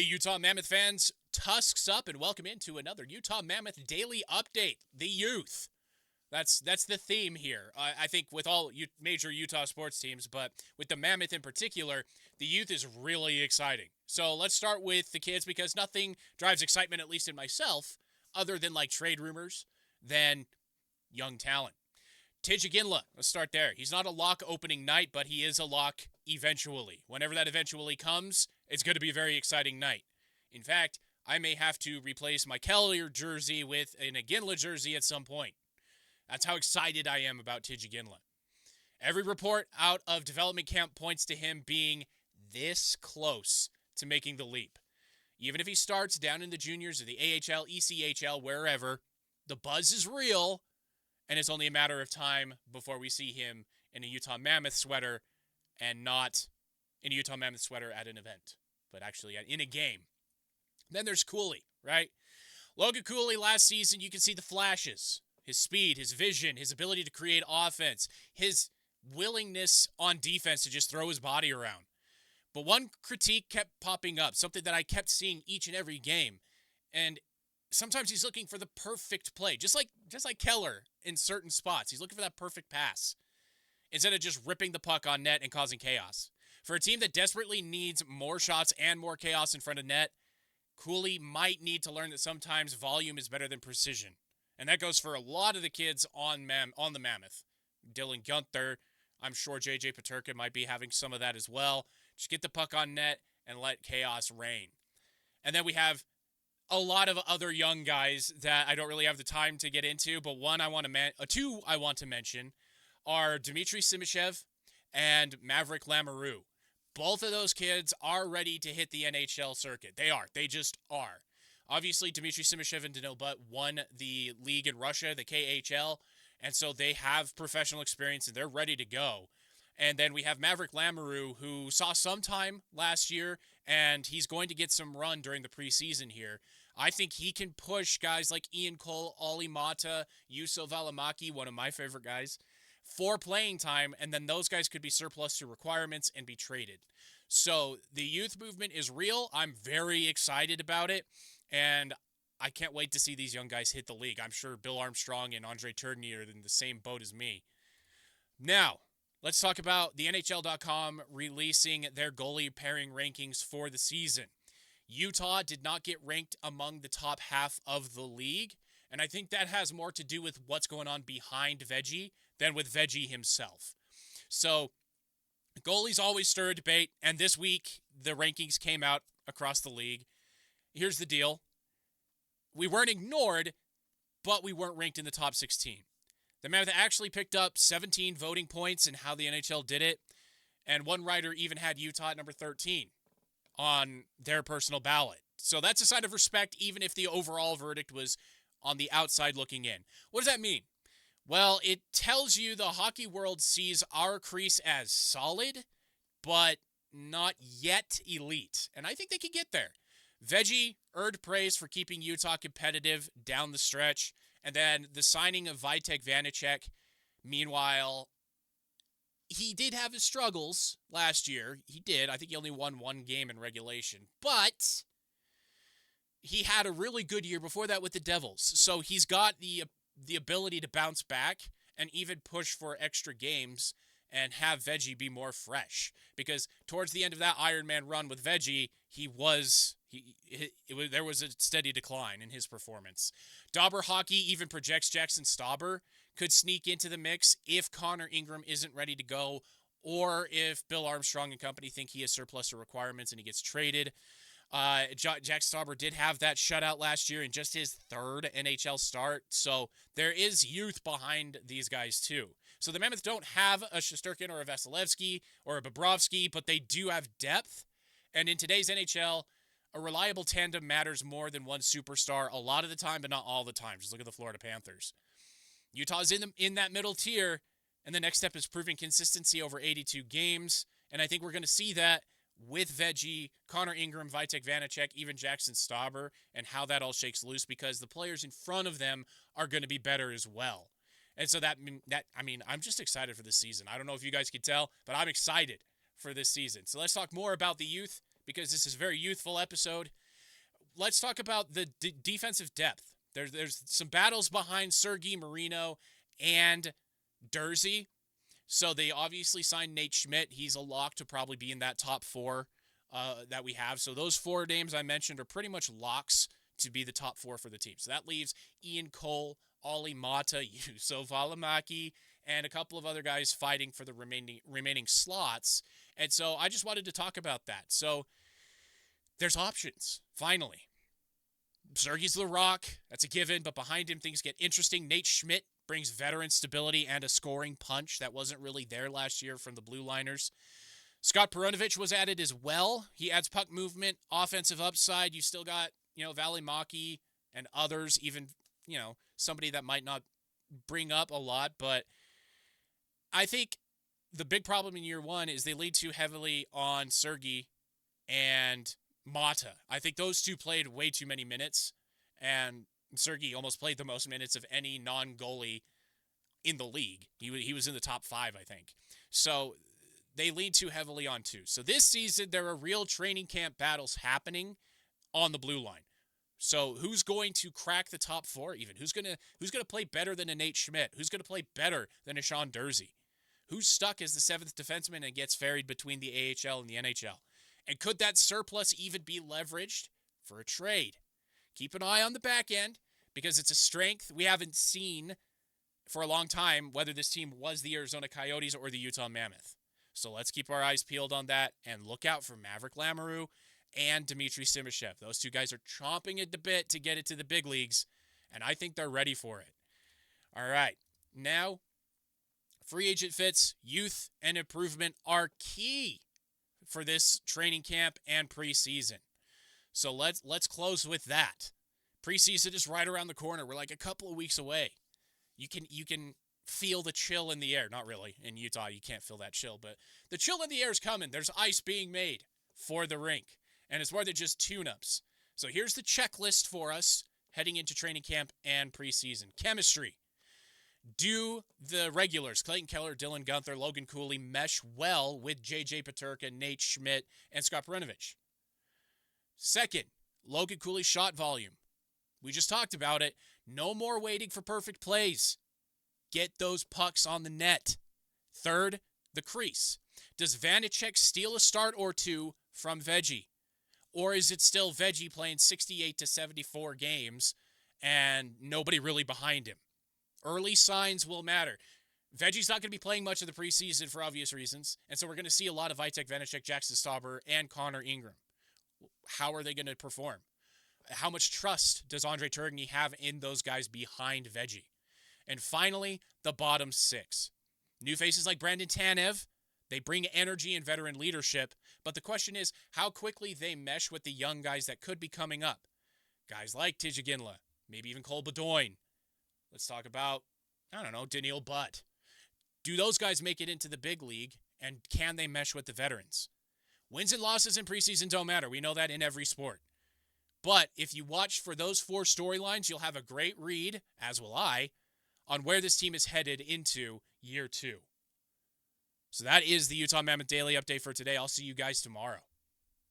Utah Mammoth fans, tusks up and welcome into another Utah Mammoth Daily update. The youth. That's the theme here. I think with all major Utah sports teams, but with the Mammoth in particular, the youth is really exciting. So let's start with the kids because nothing drives excitement, at least in myself, other than like trade rumors, than young talent. Ginla, let's start there. He's not a lock opening night, but he is a lock eventually. Whenever that eventually comes, it's going to be a very exciting night. In fact, I may have to replace my Keller jersey with an Ginla jersey at some point. That's how excited I am about Ginla. Every report out of development camp points to him being this close to making the leap. Even if he starts down in the juniors or the AHL, ECHL, wherever, the buzz is real. And it's only a matter of time before we see him in a Utah Mammoth sweater and not in a Utah Mammoth sweater at an event, but actually in a game. Then there's Cooley, right? Logan Cooley last season, you can see the flashes. His speed, his vision, his ability to create offense, his willingness on defense to just throw his body around. But one critique kept popping up, something that I kept seeing each and every game. And sometimes he's looking for the perfect play, just like Keller in certain spots. He's looking for that perfect pass instead of just ripping the puck on net and causing chaos. For a team that desperately needs more shots and more chaos in front of net, Cooley might need to learn that sometimes volume is better than precision. And that goes for a lot of the kids on the Mammoth. Dylan Gunther, I'm sure JJ Paterka might be having some of that as well. Just get the puck on net and let chaos reign. And then we have a lot of other young guys that I don't really have the time to get into, but two I want to mention are Dmitry Simishev and Maverick Lamoureux. Both of those kids are ready to hit the NHL circuit. They are. They just are. Obviously, Dmitry Simishev and Danil Butt won the league in Russia, the KHL, and so they have professional experience and they're ready to go. And then we have Maverick Lamoureux, who saw some time last year, and he's going to get some run during the preseason here. I think he can push guys like Ian Cole, Olli Mata, Juuso Valimaki, one of my favorite guys, for playing time, and then those guys could be surplus to requirements and be traded. So the youth movement is real. I'm very excited about it, and I can't wait to see these young guys hit the league. I'm sure Bill Armstrong and Andre Tourigny are in the same boat as me. Now, let's talk about the NHL.com releasing their goalie pairing rankings for the season. Utah did not get ranked among the top half of the league, and I think that has more to do with what's going on behind Veggie than with Veggie himself. So, goalies always stir a debate, and this week the rankings came out across the league. Here's the deal. We weren't ignored, but we weren't ranked in the top 16. The Mammoth actually picked up 17 voting points in how the NHL did it, and one writer even had Utah at number 13 on their personal ballot. So that's a sign of respect, even if the overall verdict was on the outside looking in. What does that mean? Well, it tells you the hockey world sees our crease as solid, but not yet elite. And I think they can get there. Veggie earned praise for keeping Utah competitive down the stretch. And then the signing of Vitek Vanacek, meanwhile, he did have his struggles last year. He did. I think he only won one game in regulation. But he had a really good year before that with the Devils. So he's got the ability to bounce back and even push for extra games and have Veggie be more fresh. Because towards the end of that Ironman run with Veggie, there was a steady decline in his performance. Dauber Hockey even projects Jackson Stauber could sneak into the mix if Connor Ingram isn't ready to go, or if Bill Armstrong and company think he has surplus to requirements and he gets traded. Jack Stauber did have that shutout last year in just his third NHL start, so there is youth behind these guys too. So the Mammoth don't have a Shesterkin or a Vasilevsky or a Bobrovsky, but they do have depth, and in today's NHL, a reliable tandem matters more than one superstar a lot of the time, but not all the time. Just look at the Florida Panthers. Utah's in that middle tier, and the next step is proving consistency over 82 games, and I think we're going to see that with Veggie, Connor Ingram, Vitek Vanacek, even Jackson Stauber, and how that all shakes loose because the players in front of them are going to be better as well. And so I'm just excited for this season. I don't know if you guys could tell, but I'm excited for this season. So let's talk more about the youth because this is a very youthful episode. Let's talk about the defensive depth. There's some battles behind Sergei Marino and Dursey. So they obviously signed Nate Schmidt. He's a lock to probably be in that top four that we have. So those four names I mentioned are pretty much locks to be the top four for the team. So that leaves Ian Cole, Olli Mata, Juuso Valimaki, and a couple of other guys fighting for the remaining slots. And so I just wanted to talk about that. So there's options, finally. Sergei's the rock. That's a given. But behind him, things get interesting. Nate Schmidt brings veteran stability and a scoring punch that wasn't really there last year from the Blue Liners. Scott Perunovich was added as well. He adds puck movement, offensive upside. You still got, Valimaki and others, even, somebody that might not bring up a lot. But I think the big problem in year one is they lean too heavily on Sergei and Mata. I think those two played way too many minutes, and Sergei almost played the most minutes of any non-goalie in the league. He was in the top 5, I think. So they lean too heavily on two. So this season, there are real training camp battles happening on the blue line. So who's going to crack the top 4 even? Who's gonna play better than a Nate Schmidt? Who's going to play better than a Sean Dursey? Who's stuck as the 7th defenseman and gets ferried between the AHL and the NHL? And could that surplus even be leveraged for a trade? Keep an eye on the back end because it's a strength we haven't seen for a long time, whether this team was the Arizona Coyotes or the Utah Mammoth. So let's keep our eyes peeled on that and look out for Maverick Lamoureux and Dmitry Simashev. Those two guys are chomping at the bit to get it to the big leagues, and I think they're ready for it. All right, now free agent fits, youth, and improvement are key for this training camp and preseason. So let's close with that. Preseason is right around the corner. We're like a couple of weeks away. You can feel the chill in the air. Not really. In Utah, you can't feel that chill, but the chill in the air is coming. There's ice being made for the rink, and it's more than just tune-ups. So here's the checklist for us heading into training camp and preseason. Chemistry. Do the regulars, Clayton Keller, Dylan Gunther, Logan Cooley, mesh well with J.J. Peterka, Nate Schmidt, and Scott Perunovich? Second, Logan Cooley's shot volume. We just talked about it. No more waiting for perfect plays. Get those pucks on the net. Third, the crease. Does Vanecek steal a start or two from Veggie? Or is it still Veggie playing 68 to 74 games and nobody really behind him? Early signs will matter. Veggie's not going to be playing much of the preseason for obvious reasons, and so we're going to see a lot of Vitek Vanecek, Jackson Stauber, and Connor Ingram. How are they going to perform? How much trust does Andre Turgeon have in those guys behind Veggie? And finally, the bottom 6. New faces like Brandon Tanev, they bring energy and veteran leadership, but the question is how quickly they mesh with the young guys that could be coming up. Guys like Tijja Ginla, maybe even Cole Bedoin. Let's talk about, Daniil Butt. Do those guys make it into the big league, and can they mesh with the veterans? Wins and losses in preseason don't matter. We know that in every sport. But if you watch for those 4 storylines, you'll have a great read, as will I, on where this team is headed into year 2. So that is the Utah Mammoth Daily update for today. I'll see you guys tomorrow.